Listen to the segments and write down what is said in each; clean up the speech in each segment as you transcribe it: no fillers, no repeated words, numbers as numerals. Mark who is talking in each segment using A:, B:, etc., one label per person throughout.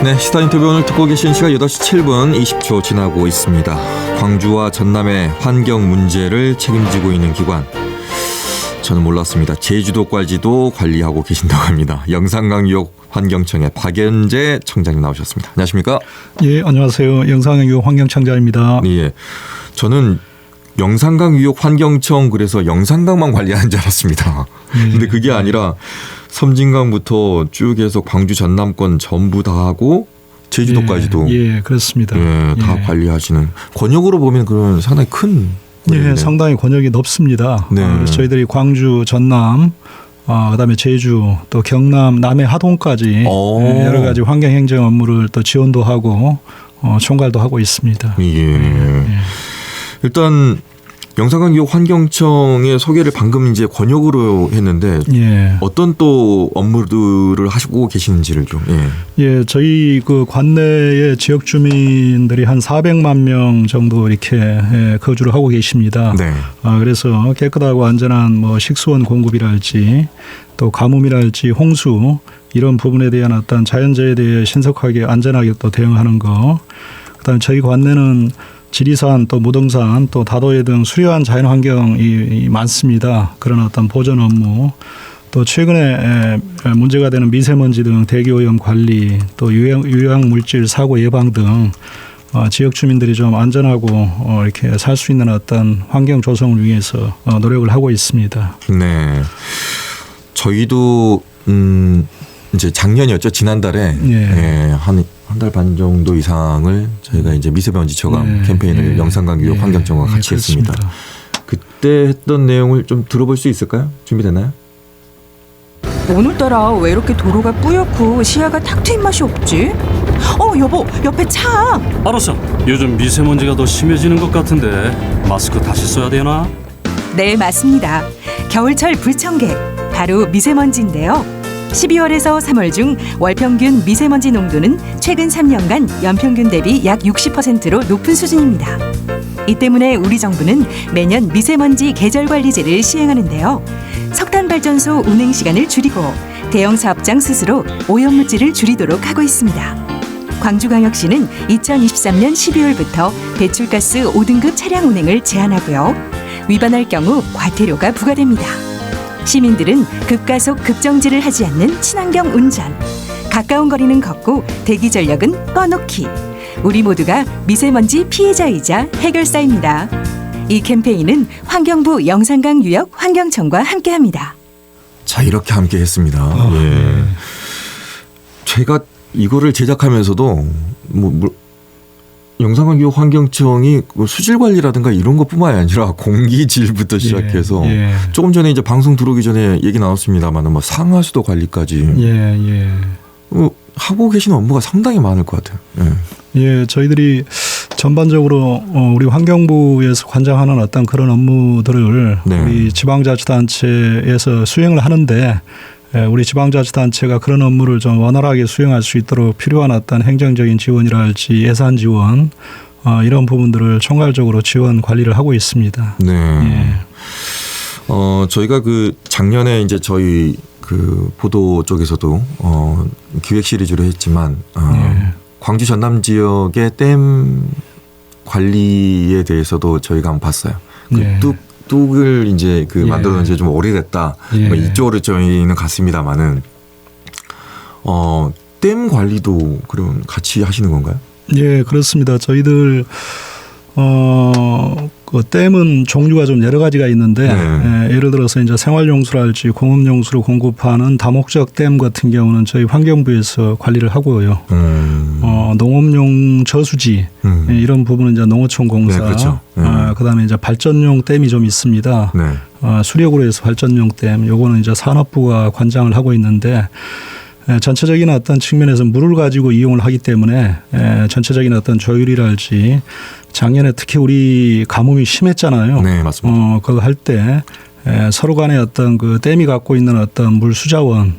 A: 네, 시사 인터뷰 오늘 듣고 계신 시각 8시 7분 20초 지나고 있습니다. 광주와 전남의 환경 문제를 책임지고 있는 기관. 저는 몰랐습니다. 제주도까지도 관리하고 계신다고 합니다. 영산강유역 환경청의 박연재 청장님 나오셨습니다. 안녕하십니까?
B: 예, 안녕하세요. 영산강유역 환경청장입니다.
A: 예, 저는 영산강유역 환경청 그래서 영산강만 관리하는 줄 알았습니다. 근데 그게 아니라 섬진강부터 쭉 해서 광주 전남권 전부 다 하고 제주도까지도
B: 예, 그렇습니다.
A: 다 관리하시는 권역으로 보면 그런 상당히 큰
B: 예, 상당히 권역이 높습니다.
A: 네.
B: 그래서 저희들이 광주, 전남, 그다음에 제주, 또 경남, 남해 하동까지 여러 가지 환경 행정 업무를 또 지원도 하고 총괄도 하고 있습니다.
A: 예. 일단 영산강유역 환경청의 소개를 방금 이제 권역으로 했는데 어떤 또 업무들을 하시고 계시는지를 좀.
B: 예, 저희 그 관내의 지역 주민들이 한 400만 명 정도 이렇게 거주를 하고 계십니다.
A: 네.
B: 그래서 깨끗하고 안전한 뭐 식수원 공급이랄지 또 가뭄이랄지 홍수 이런 부분에 대한 어떤 자연재해에 대해 신속하게 안전하게 또 대응하는 거. 그다음에 저희 관내는 지리산 또 무등산 또 다도해 등 수려한 자연환경이 많습니다. 그런 어떤 보존 업무 또 최근에 문제가 되는 미세먼지 등 대기오염 관리 또 유해물질 사고 예방 등 지역 주민들이 좀 안전하고 이렇게 살 수 있는 어떤 환경 조성을 위해서 노력을 하고 있습니다.
A: 네. 저희도 이제 작년이었죠. 지난달에 한 달 반 정도 이상을 저희가 이제 미세먼지 저감 캠페인을 영산강유역 환경청과 같이 했습니다. 그때 했던 내용을 좀 들어볼 수 있을까요? 준비됐나요?
C: 오늘따라 왜 이렇게 도로가 뿌옇고 시야가 탁 트인 맛이 없지? 여보, 옆에 차!
D: 알았어. 요즘 미세먼지가 더 심해지는 것 같은데 마스크 다시 써야 되나?
C: 네, 맞습니다. 겨울철 불청객, 바로 미세먼지인데요. 12월에서 3월 중 월평균 미세먼지 농도는 최근 3년간 연평균 대비 약 60%로 높은 수준입니다. 이 때문에 우리 정부는 매년 미세먼지 계절관리제를 시행하는데요. 석탄발전소 운행 시간을 줄이고 대형 사업장 스스로 오염물질을 줄이도록 하고 있습니다. 광주광역시는 2023년 12월부터 배출가스 5등급 차량 운행을 제한하고요. 위반할 경우 과태료가 부과됩니다. 시민들은 급가속 급정지를 하지 않는 친환경 운전, 가까운 거리는 걷고 대기 전력은 꺼놓기. 우리 모두가 미세먼지 피해자이자 해결사입니다. 이 캠페인은 환경부 영산강유역 환경청과 함께합니다.
A: 자, 이렇게 함께 했습니다. 제가 이거를 제작하면서도 영산강유역 환경청이 수질 관리라든가 이런 것뿐만이 아니라 공기질부터 시작해서 조금 전에 이제 방송 들어오기 전에 얘기 나눴습니다만 뭐 상하수도 관리까지 하고 계신 업무가 상당히 많을 것 같아요.
B: 예, 저희들이 전반적으로 우리 환경부에서 관장하는 어떤 그런 업무들을 우리 지방자치단체에서 수행을 하는데 우리 지방자치단체가 그런 업무를 좀 원활하게 수행할 수 있도록 필요한 어떤 행정적인 지원이랄지 예산 지원 이런 부분들을 총괄적으로 지원 관리를 하고 있습니다.
A: 네. 저희가 그 작년에 이제 저희 그 보도 쪽에서도 기획 시리즈로 했지만 광주 전남 지역의 댐 관리에 대해서도 저희가 한번 봤어요. 뚝을 이제 만들어놓은 지 좀 오래됐다. 이쪽으로 저희는 갔습니다만은 댐 관리도 그럼 같이 하시는 건가요?
B: 예, 그렇습니다. 저희들 그 댐은 종류가 좀 여러 가지가 있는데 예를 들어서 이제 생활용수랄지 공업용수로 공급하는 다목적 댐 같은 경우는 저희 환경부에서 관리를 하고요. 농업용 저수지 이런 부분은 이제 농어촌 공사.
A: 그렇죠.
B: 그다음에 이제 발전용 댐이 좀 있습니다. 수력으로 해서 발전용 댐. 요거는 이제 산업부가 관장을 하고 있는데. 전체적인 어떤 측면에서 물을 가지고 이용을 하기 때문에 전체적인 어떤 조율이랄지 작년에 특히 우리 가뭄이 심했잖아요.
A: 네, 맞습니다.
B: 그거 할 때 서로 간의 어떤 그 댐이 갖고 있는 어떤 물 수자원,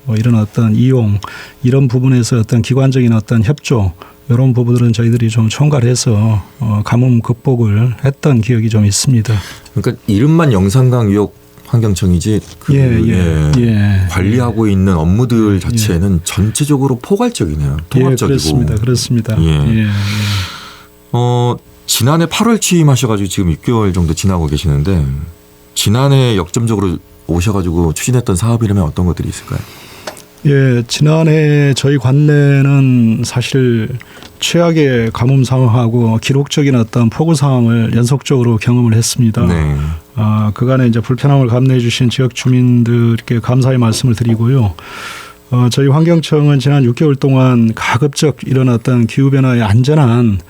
B: 뭐 이런 어떤 이용 이런 부분에서 어떤 기관적인 어떤 협조 이런 부분들은 저희들이 좀 총괄해서 가뭄 극복을 했던 기억이 좀 있습니다.
A: 그러니까 이름만 영산강유역 환경청이지 관리하고 있는 업무들 자체는 전체적으로 포괄적이네요. 통합적이고.
B: 그렇습니다.
A: 지난해 8월 취임하셔가지고 지금 6개월 정도 지나고 계시는데 지난해 역점적으로 오셔가지고 추진했던 사업이라면 어떤 것들이 있을까요?
B: 예, 지난해 저희 관내는 사실 최악의 가뭄 상황하고 기록적인 어떤 폭우 상황을 연속적으로 경험을 했습니다.
A: 네.
B: 그간에 이제 불편함을 감내해 주신 지역 주민들께 감사의 말씀을 드리고요. 저희 환경청은 지난 6개월 동안 가급적 일어났던 기후변화의 안전한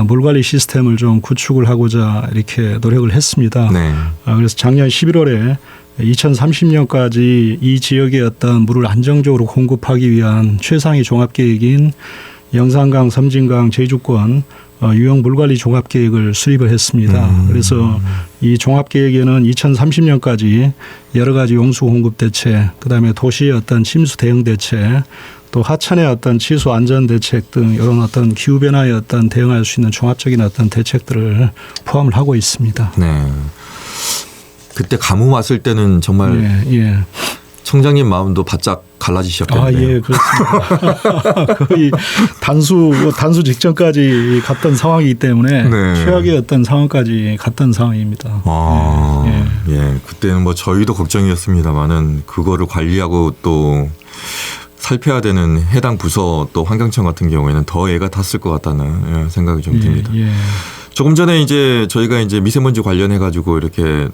B: 물관리 시스템을 좀 구축을 하고자 이렇게 노력을 했습니다.
A: 네.
B: 그래서 작년 11월에 2030년까지 이 지역의 어떤 물을 안정적으로 공급하기 위한 최상위 종합계획인 영산강, 섬진강, 제주권 유형 물관리 종합계획을 수립을 했습니다. 그래서 이 종합계획에는 2030년까지 여러 가지 용수 공급 대책, 그다음에 도시의 어떤 침수 대응 대책, 또 하천의 어떤 치수 안전 대책 등 이런 어떤 기후 변화에 어떤 대응할 수 있는 종합적인 어떤 대책들을 포함을 하고 있습니다.
A: 네. 그때 가뭄 왔을 때는 정말 청장님 마음도 바짝 갈라지셨겠네요.
B: 예, 그렇습니다. 거의 단수 직전까지 갔던 상황이기 때문에 최악의 어떤 상황까지 갔던 상황입니다.
A: 그때는 뭐 저희도 걱정이었습니다만은 그거를 관리하고 또 살펴야 되는 해당 부서 또 환경청 같은 경우에는 더 애가 탔을 것 같다는 생각이 좀 듭니다. 조금 전에 이제 저희가 이제 미세먼지 관련해 가지고 이렇게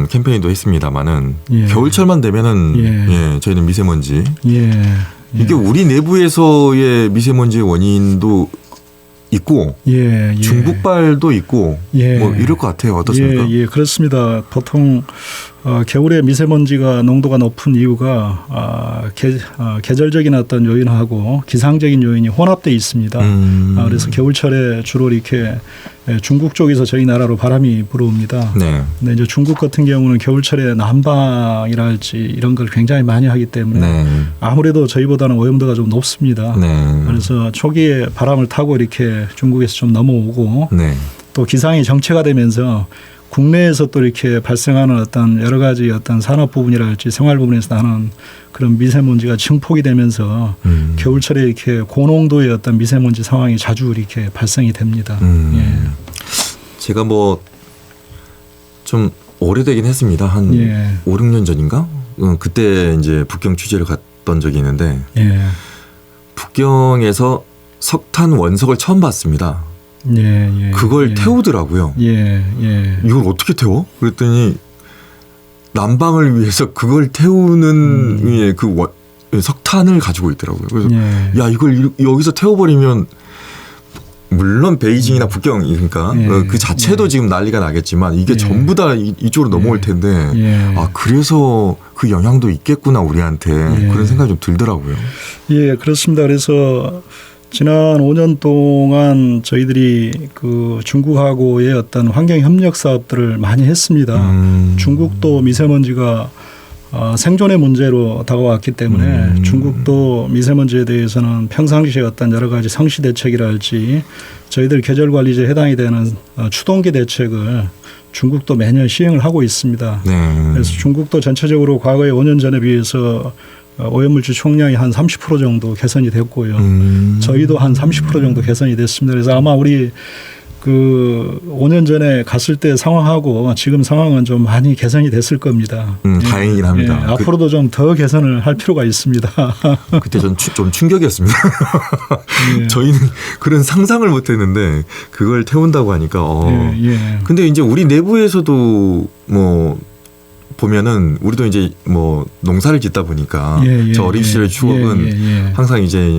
A: 캠페인도 했습니다만은 겨울철만 되면은 저희는 미세먼지 이게 우리 내부에서의 미세먼지의 원인도 있고 중국발도 있고 뭐 이럴 것 같아요. 어떻습니까?
B: 그렇습니다. 보통 겨울에 미세먼지가 농도가 높은 이유가 계절적인 어떤 요인하고 기상적인 요인이 혼합되어 있습니다. 그래서 겨울철에 주로 이렇게 중국 쪽에서 저희 나라로 바람이 불어옵니다. 근데 이제 중국 같은 경우는 겨울철에 난방이랄지 이런 걸 굉장히 많이 하기 때문에 아무래도 저희보다는 오염도가 좀 높습니다. 그래서 초기에 바람을 타고 이렇게 중국에서 좀 넘어오고 또 기상이 정체가 되면서 국내에서 또 이렇게 발생하는 어떤 여러 가지 어떤 산업 부분이랄지 생활 부분에서 나는 그런 미세먼지가 증폭이 되면서 겨울철에 이렇게 고농도의 어떤 미세먼지 상황이 자주 이렇게 발생이 됩니다.
A: 제가 뭐 좀 오래되긴 했습니다. 한 5, 6년 전인가? 그때 이제 북경 취재를 갔던 적이 있는데 북경에서 석탄 원석을 처음 봤습니다. 그걸 태우더라고요. 이걸 어떻게 태워? 그랬더니 난방을 위해서 그걸 태우는 그 석탄을 가지고 있더라고요. 그래서 야 이걸 여기서 태워버리면 물론 베이징이나 북경이니까 그 자체도 지금 난리가 나겠지만 이게 전부 다 이쪽으로 넘어올 텐데 그래서 그 영향도 있겠구나 우리한테 그런 생각이 좀 들더라고요.
B: 그렇습니다. 그래서 지난 5년 동안 저희들이 그 중국하고의 어떤 환경 협력 사업들을 많이 했습니다. 중국도 미세먼지가 생존의 문제로 다가왔기 때문에 중국도 미세먼지에 대해서는 평상시에 어떤 여러 가지 상시 대책이랄지 저희들 계절 관리제에 해당이 되는 추동기 대책을 중국도 매년 시행을 하고 있습니다. 그래서 중국도 전체적으로 과거에 5년 전에 비해서 오염물질 총량이 한 30% 정도 개선이 됐고요. 저희도 한 30% 정도 개선이 됐습니다. 그래서 아마 우리 그 5년 전에 갔을 때 상황하고 지금 상황은 좀 많이 개선이 됐을 겁니다.
A: 다행이긴 합니다.
B: 앞으로도 좀 더 개선을 할 필요가 있습니다.
A: 그때 전 좀 충격이었습니다. 저희는 그런 상상을 못했는데 그걸 태운다고 하니까. 근데 이제 우리 내부에서도 뭐 보면은 우리도 이제 뭐 농사를 짓다 보니까 저 어린 시절의 추억은 항상 이제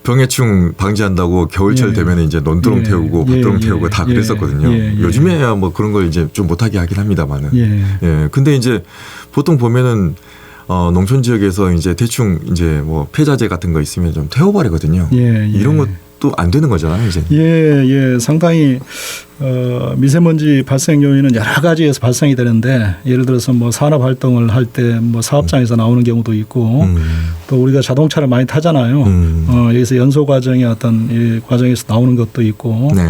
A: 병해충 방지한다고 겨울철 되면 이제 논두렁 태우고 밭두렁 태우고 다 그랬었거든요. 요즘에야 뭐 그런 걸 이제 좀 못하게 하긴 합니다만은. 근데 이제 보통 보면은 농촌 지역에서 이제 대충 이제 뭐 폐자재 같은 거 있으면 좀 태워버리거든요. 이런 것 또 안 되는 거잖아요, 이제.
B: 예, 상당히 미세먼지 발생 요인은 여러 가지에서 발생이 되는데 예를 들어서 뭐 산업 활동을 할 때 뭐 사업장에서 나오는 경우도 있고 또 우리가 자동차를 많이 타잖아요. 여기서 연소 과정의 어떤 이 과정에서 나오는 것도 있고.
A: 네.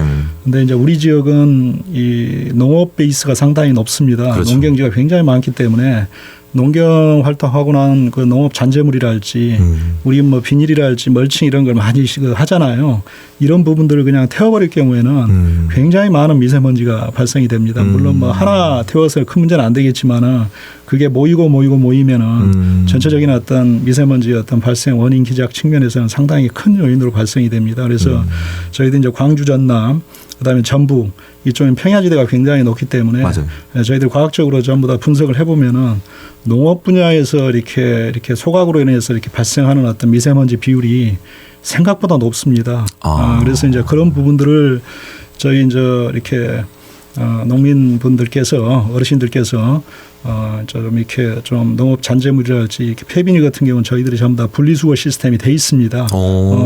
B: 근데 이제 우리 지역은 이 농업 베이스가 상당히 높습니다.
A: 그렇죠.
B: 농경지가 굉장히 많기 때문에 농경 활동하고 난 그 농업 잔재물이랄지 우리 뭐 비닐이랄지 멀칭 이런 걸 많이 하잖아요. 이런 부분들을 그냥 태워버릴 경우에는 굉장히 많은 미세먼지가 발생이 됩니다. 물론 뭐 하나 태워서 큰 문제는 안 되겠지만은 그게 모이면은 전체적인 어떤 미세먼지의 어떤 발생 원인 기작 측면에서는 상당히 큰 요인으로 발생이 됩니다. 그래서 저희도 이제 광주 전남 그다음에 전북 이쪽은 평야지대가 굉장히 높기 때문에
A: 맞아요.
B: 저희들이 과학적으로 전부 다 분석을 해보면은 농업 분야에서 이렇게 소각으로 인해서 이렇게 발생하는 어떤 미세먼지 비율이 생각보다 높습니다. 그래서 이제 그런 부분들을 저희 이제 이렇게 농민분들께서 어르신들께서 좀 이렇게 좀 농업 잔재물이랄지 이렇게 폐비닐 같은 경우는 저희들이 전부 다 분리수거 시스템이 돼 있습니다.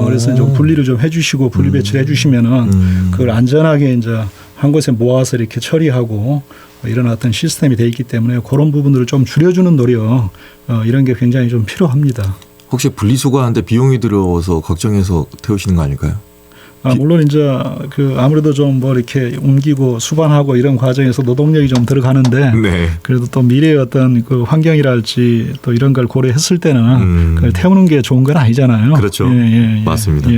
B: 그래서 좀 분리를 좀 해주시고 분리 배치를 해주시면은 그걸 안전하게 이제 한 곳에 모아서 이렇게 처리하고 이런 어떤 시스템이 돼 있기 때문에 그런 부분들을 좀 줄여주는 노력 이런 게 굉장히 좀 필요합니다.
A: 혹시 분리수거하는데 비용이 들어서 걱정해서 태우시는 거 아닐까요?
B: 물론 이제 그 아무래도 좀 뭐 이렇게 옮기고 수반하고 이런 과정에서 노동력이 좀 들어가는데
A: 네.
B: 그래도 또 미래의 어떤 그 환경이랄지 또 이런 걸 고려했을 때는 그걸 태우는 게 좋은 건 아니잖아요.
A: 그렇죠. 맞습니다.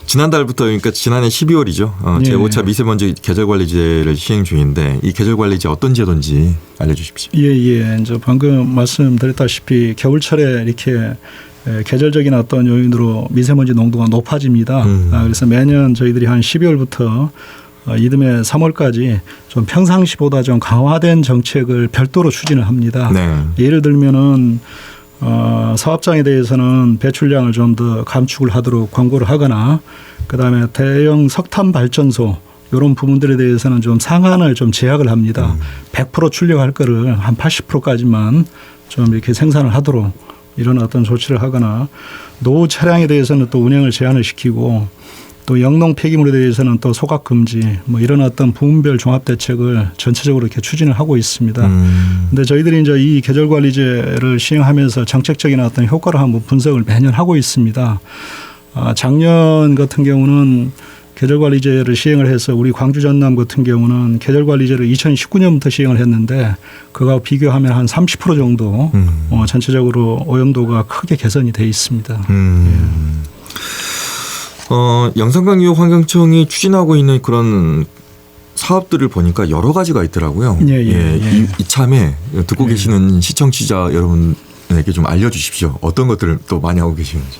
A: 지난달부터 그러니까 지난해 12월이죠. 제5차 미세먼지 계절관리제를 시행 중인데 이 계절관리제 어떤 제도인지 알려주십시오.
B: 이제 방금 말씀드렸다시피 겨울철에 이렇게 계절적인 어떤 요인으로 미세먼지 농도가 높아집니다. 그래서 매년 저희들이 한 12월부터 이듬해 3월까지 좀 평상시보다 좀 강화된 정책을 별도로 추진을 합니다.
A: 네.
B: 예를 들면은 사업장에 대해서는 배출량을 좀 더 감축을 하도록 광고를 하거나 그다음에 대형 석탄 발전소 이런 부분들에 대해서는 좀 상한을 좀 제약을 합니다. 100% 출력할 거를 한 80%까지만 좀 이렇게 생산을 하도록 이런 어떤 조치를 하거나 노후 차량에 대해서는 또 운행을 제한을 시키고 또 영농 폐기물에 대해서는 또 소각 금지 뭐 이런 어떤 부문별 종합 대책을 전체적으로 이렇게 추진을 하고 있습니다. 근데 저희들이 이제 이 계절 관리제를 시행하면서 정책적인 어떤 효과를 한번 분석을 매년 하고 있습니다. 작년 같은 경우는 계절관리제를 시행을 해서 우리 광주 전남 같은 경우는 계절관리제를 2019년부터 시행을 했는데 그거와 비교하면 한 30% 정도 전체적으로 오염도가 크게 개선이 돼 있습니다.
A: 영산강유호 환경청이 추진하고 있는 그런 사업들을 보니까 여러 가지가 있더라고요. 이참에 듣고 계시는 시청자 여러분에게 좀 알려주십시오. 어떤 것들을 또 많이 하고 계시는지.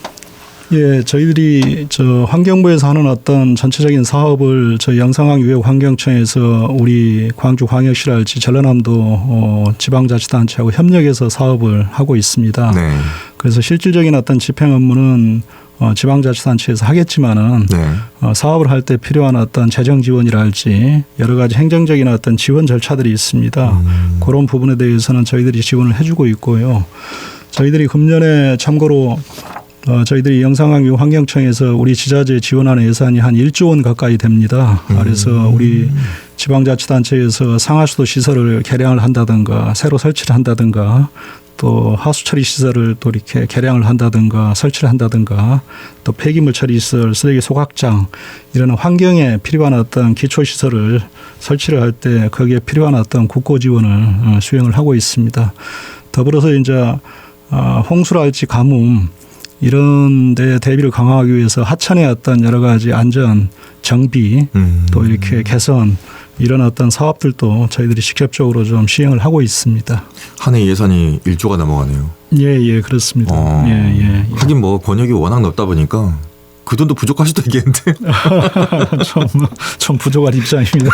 B: 저희들이 환경부에서 하는 어떤 전체적인 사업을 저희 영산강유호 환경청에서 우리 광주광역시랄지 전라남도 지방자치단체하고 협력해서 사업을 하고 있습니다.
A: 네.
B: 그래서 실질적인 어떤 집행 업무는 지방자치단체에서 하겠지만은 사업을 할 때 필요한 어떤 재정 지원이랄지 여러 가지 행정적인 어떤 지원 절차들이 있습니다. 그런 부분에 대해서는 저희들이 지원을 해주고 있고요. 저희들이 금년에 참고로 저희들이 영산강유호 환경청에서 우리 지자체 지원하는 예산이 한 1조 원 가까이 됩니다. 그래서 우리 지방자치단체에서 상하수도 시설을 개량을 한다든가 새로 설치를 한다든가 또 하수처리 시설을 또 이렇게 개량을 한다든가 설치를 한다든가 또 폐기물 처리 시설, 쓰레기 소각장 이런 환경에 필요한 어떤 기초 시설을 설치를 할 때 거기에 필요한 어떤 국고 지원을 수행을 하고 있습니다. 더불어서 이제 홍수랄지 가뭄 이런 데 대비를 강화하기 위해서 하천의 어떤 여러 가지 안전, 정비 또 이렇게 개선 이런 어떤 사업들도 저희들이 직접적으로 좀 시행을 하고 있습니다.
A: 한 해 예산이 1조가 넘어가네요.
B: 그렇습니다.
A: 하긴 뭐 권역이 워낙 넓다 보니까 그 돈도 부족할 수도 있겠는데.
B: 좀 부족한 입장입니다.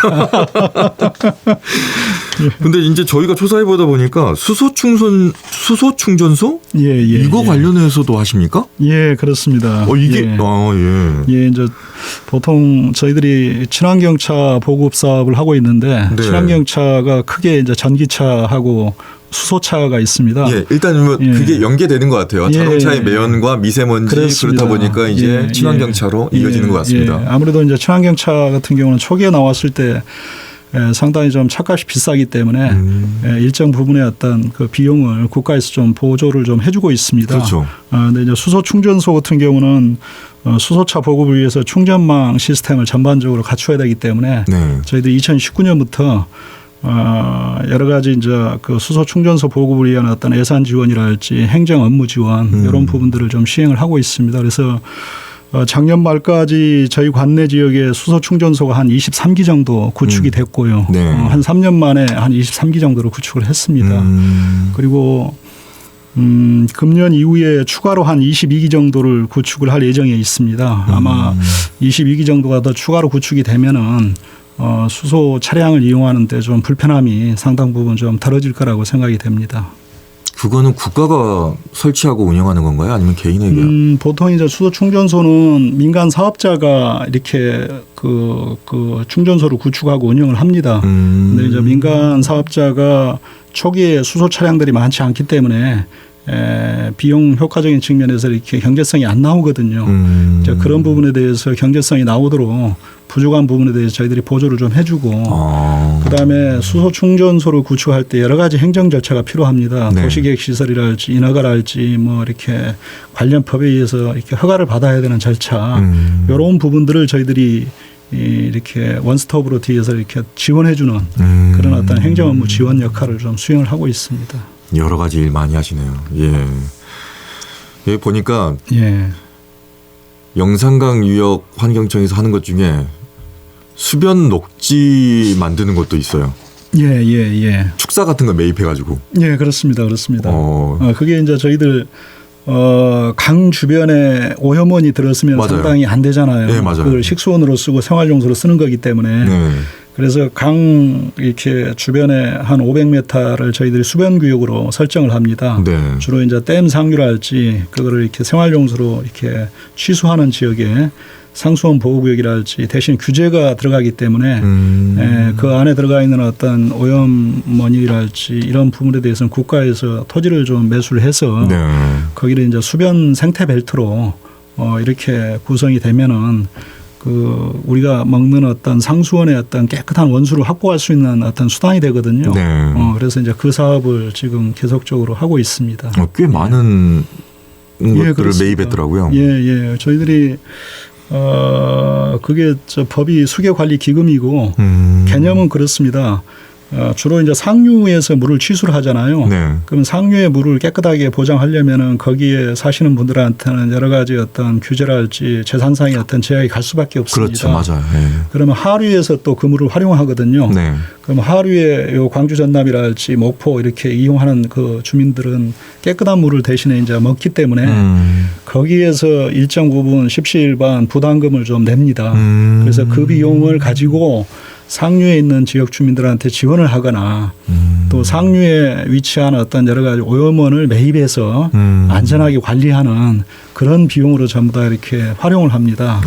A: 근데 이제 저희가 조사해 보다 보니까 수소 충전소 이거 관련해서도 하십니까?
B: 그렇습니다.
A: 이게
B: 이제 보통 저희들이 친환경차 보급 사업을 하고 있는데 친환경차가 크게 이제 전기차하고 수소차가 있습니다.
A: 예, 일단 뭐
B: 예.
A: 그게 연계되는 것 같아요.
B: 예.
A: 자동차의 매연과 미세먼지
B: 그렇습니다.
A: 그렇다 보니까 이제
B: 예.
A: 친환경차로
B: 예.
A: 이어지는 것 같습니다.
B: 예. 아무래도 이제 친환경차 같은 경우는 초기에 나왔을 때 상당히 좀 차값이 비싸기 때문에 일정 부분의 어떤 그 비용을 국가에서 좀 보조를 좀 해주고 있습니다.
A: 그렇죠.
B: 근데 이제 수소 충전소 같은 경우는 수소차 보급을 위해서 충전망 시스템을 전반적으로 갖춰야 되기 때문에
A: 네.
B: 저희들이 2019년부터 여러 가지 이제 그 수소 충전소 보급을 위한 어떤 예산 지원이랄지 행정 업무 지원 이런 부분들을 좀 시행을 하고 있습니다. 그래서 작년 말까지 저희 관내 지역에 수소 충전소가 한 23기 정도 구축이 됐고요.
A: 네.
B: 한 3년 만에 한 23기 정도로 구축을 했습니다. 그리고 금년 이후에 추가로 한 22기 정도를 구축을 할 예정에 있습니다. 아마 22기 정도가 더 추가로 구축이 되면은 수소 차량을 이용하는 데 좀 불편함이 상당 부분 좀 덜어질 거라고 생각이 됩니다.
A: 그거는 국가가 설치하고 운영하는 건가요? 아니면 개인에게요?
B: 보통 이제 수소 충전소는 민간 사업자가 이렇게 그 충전소를 구축하고 운영을 합니다. 근데 이제 민간 사업자가 초기에 수소 차량들이 많지 않기 때문에 비용 효과적인 측면에서 이렇게 경제성이 안 나오거든요. 이제 그런 부분에 대해서 경제성이 나오도록 부족한 부분에 대해서 저희들이 보조를 좀 해주고 그다음에 수소 충전소를 구축할 때 여러 가지 행정 절차가 필요합니다.
A: 네.
B: 도시계획 시설이랄지 인허가랄지 뭐 이렇게 관련 법에 의해서 이렇게 허가를 받아야 되는 절차 이런 부분들을 저희들이 이렇게 원스톱으로 뒤에서 이렇게 지원해주는 그런 어떤 행정 업무 지원 역할을 좀 수행을 하고 있습니다.
A: 여러 가지 일 많이 하시네요. 예. 여기 보니까
B: 예.
A: 영산강 유역 환경청에서 하는 것 중에 수변 녹지 만드는 것도 있어요.
B: 예.
A: 축사 같은 거 매입해가지고.
B: 예, 그렇습니다. 그게 이제 저희들 강 주변에 오염원이 들었으면
A: 맞아요.
B: 상당히 안 되잖아요.
A: 네, 맞아요.
B: 그걸 식수원으로 쓰고 생활용수로 쓰는 거기 때문에.
A: 네.
B: 그래서 강 이렇게 주변에 한 500m를 저희들이 수변 구역으로 설정을 합니다.
A: 네.
B: 주로 이제 댐 상류랄지 그거를 이렇게 생활용수로 이렇게 취수하는 지역에 상수원 보호구역이랄지 대신 규제가 들어가기 때문에 그 안에 들어가 있는 어떤 오염원이랄지 이런 부분에 대해서는 국가에서 토지를 좀 매수를 해서
A: 네.
B: 거기를 이제 수변 생태 벨트로 이렇게 구성이 되면은 그 우리가 먹는 어떤 상수원의 어떤 깨끗한 원수를 확보할 수 있는 어떤 수단이 되거든요.
A: 네.
B: 그래서 이제 그 사업을 지금 계속적으로 하고 있습니다.
A: 꽤 많은 것들을
B: 그렇습니다.
A: 매입했더라고요.
B: 예. 저희들이 그게 법이 수계관리기금이고 개념은 그렇습니다. 주로 이제 상류에서 물을 취수를 하잖아요.
A: 네.
B: 그럼 상류의 물을 깨끗하게 보장하려면은 거기에 사시는 분들한테는 여러 가지 어떤 규제랄지 재산상의 어떤 제약이 갈 수밖에 없습니다.
A: 그렇죠, 맞아요. 네.
B: 그러면 하류에서 또 그 물을 활용하거든요.
A: 네.
B: 그럼 하류에 요 광주 전남이랄지 목포 이렇게 이용하는 그 주민들은 깨끗한 물을 대신에 이제 먹기 때문에 거기에서 일정 부분 십시일반 부담금을 좀 냅니다. 그래서 그 비용을 가지고 상류에 있는 지역 주민들한테 지원을 하거나 또 상류에 위치한 어떤 여러 가지 오염원을 매입해서 안전하게 관리하는 그런 비용으로 전부 다 이렇게 활용을 합니다.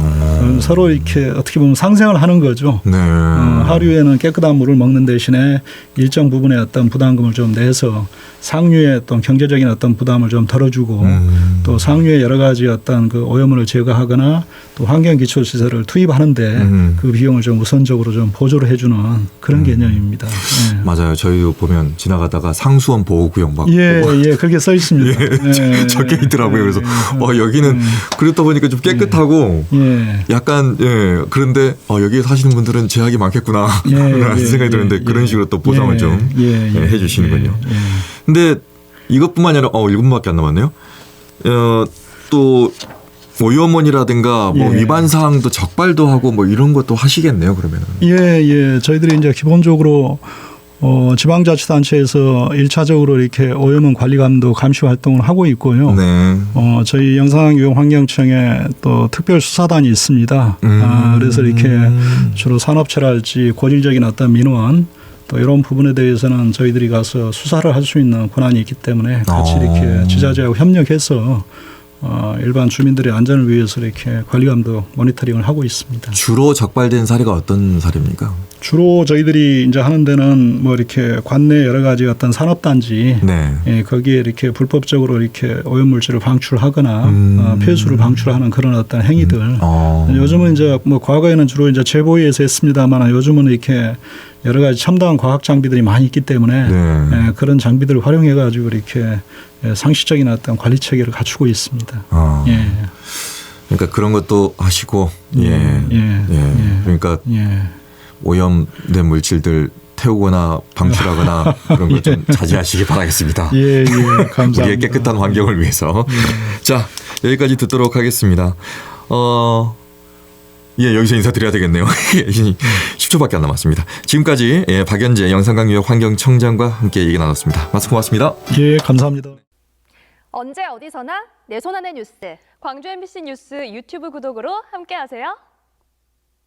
B: 서로 이렇게 어떻게 보면 상생을 하는 거죠.
A: 네.
B: 하류에는 깨끗한 물을 먹는 대신에 일정 부분의 어떤 부담금을 좀 내서 상류의 어떤 경제적인 어떤 부담을 좀 덜어주고 또 상류에 여러 가지 어떤 그 오염물을 제거하거나 또 환경기초시설을 투입하는데 그 비용을 좀 우선적으로 좀 보조를 해주는 그런 개념입니다. 네.
A: 맞아요. 저희도 보면 지나가다가 상수원 보호구역 막
B: 예, 그렇게 써 있습니다.
A: 예, 적혀 있더라고요. 그래서 여기는 그렇다 보니까 좀 깨끗하고 약간 그런데 여기에 사시는 분들은 제약이 많겠구나 라는 생각이 드는데 그런 식으로 또 보상을 좀 해주시는군요. 근데 이것뿐만 아니라 1분밖에 안 남았네요. 또 오염원이라든가 뭐 위반 사항도 적발도 하고 뭐 이런 것도 하시겠네요. 그러면은. 예.
B: 저희들이 이제 기본적으로 지방자치단체에서 1차적으로 이렇게 오염원 관리 감독 감시 활동을 하고 있고요.
A: 네.
B: 저희 영산교육환경청에 또 특별 수사단이 있습니다. 그래서 이렇게 주로 산업체랄지 고질적인 어떤 민원 또 이런 부분에 대해서는 저희들이 가서 수사를 할 수 있는 권한이 있기 때문에 같이 이렇게 지자체하고 협력해서 일반 주민들의 안전을 위해서 이렇게 관리 감독 모니터링을 하고 있습니다.
A: 주로 적발된 사례가 어떤 사례입니까?
B: 주로 저희들이 이제 하는 데는 뭐 이렇게 관내 여러 가지 어떤 산업단지
A: 네.
B: 거기에 이렇게 불법적으로 이렇게 오염물질을 방출하거나 폐수를 방출하는 그런 어떤 행위들. 요즘은 이제 뭐 과거에는 주로 이제 제보위에서 했습니다만 요즘은 이렇게 여러 가지 첨단 과학 장비들이 많이 있기 때문에
A: 네.
B: 그런 장비들을 활용해 가지고 이렇게 상시적인 어떤 관리 체계를 갖추고 있습니다. 예.
A: 그러니까 그런 것도 하시고 그러니까 오염된 물질들 태우거나 방출하거나 그런 걸 좀 자제하시기 바라겠습니다.
B: 예, 감사합니다.
A: 우리의 깨끗한 환경을 위해서. 자, 여기까지 듣도록 하겠습니다. 여기서 인사드려야 되겠네요. 10초밖에 안 남았습니다. 지금까지 박연재 영산강유역 환경청장과 함께 얘기 나눴습니다. 말씀 고맙습니다.
B: 예, 감사합니다.
E: 언제 어디서나 내 손 안의 뉴스. 광주 MBC 뉴스 유튜브 구독으로 함께하세요.